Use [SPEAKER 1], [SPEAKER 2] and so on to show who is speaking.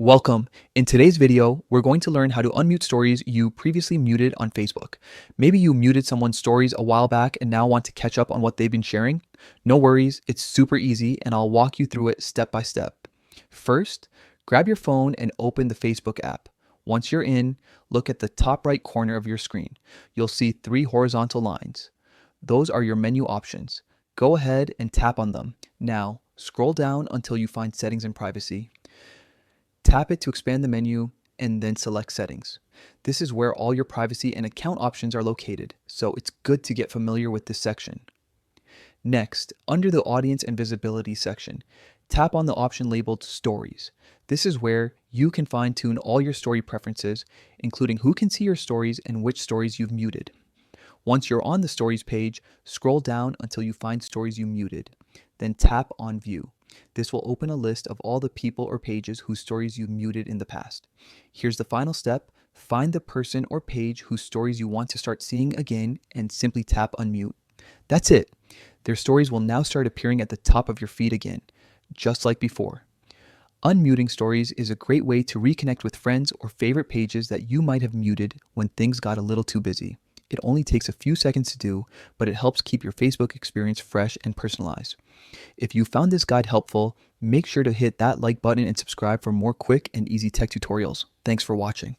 [SPEAKER 1] Welcome. In today's video, we're going to learn how to unmute stories you previously muted on Facebook. Maybe you muted someone's stories a while back and now want to catch up on what they've been sharing. No worries, it's super easy and I'll walk you through it step by step. First, grab your phone and open the Facebook app. Once you're in, look at the top right corner of your screen. You'll see three horizontal lines. Those are your menu options. Go ahead and tap on them. Now, scroll down until you find Settings and Privacy. Tap it to expand the menu and then select Settings. This is where all your privacy and account options are located, so it's good to get familiar with this section. Next, under the Audience and Visibility section, tap on the option labeled Stories. This is where you can fine-tune all your story preferences, including who can see your stories and which stories you've muted. Once you're on the Stories page, scroll down until you find stories you muted. Then tap on View. This will open a list of all the people or pages whose stories you've muted in the past. Here's the final step. Find the person or page whose stories you want to start seeing again and simply tap Unmute. That's it. Their stories will now start appearing at the top of your feed again, just like before. Unmuting stories is a great way to reconnect with friends or favorite pages that you might have muted when things got a little too busy. It only takes a few seconds to do, but it helps keep your Facebook experience fresh and personalized. If you found this guide helpful, make sure to hit that like button and subscribe for more quick and easy tech tutorials. Thanks for watching.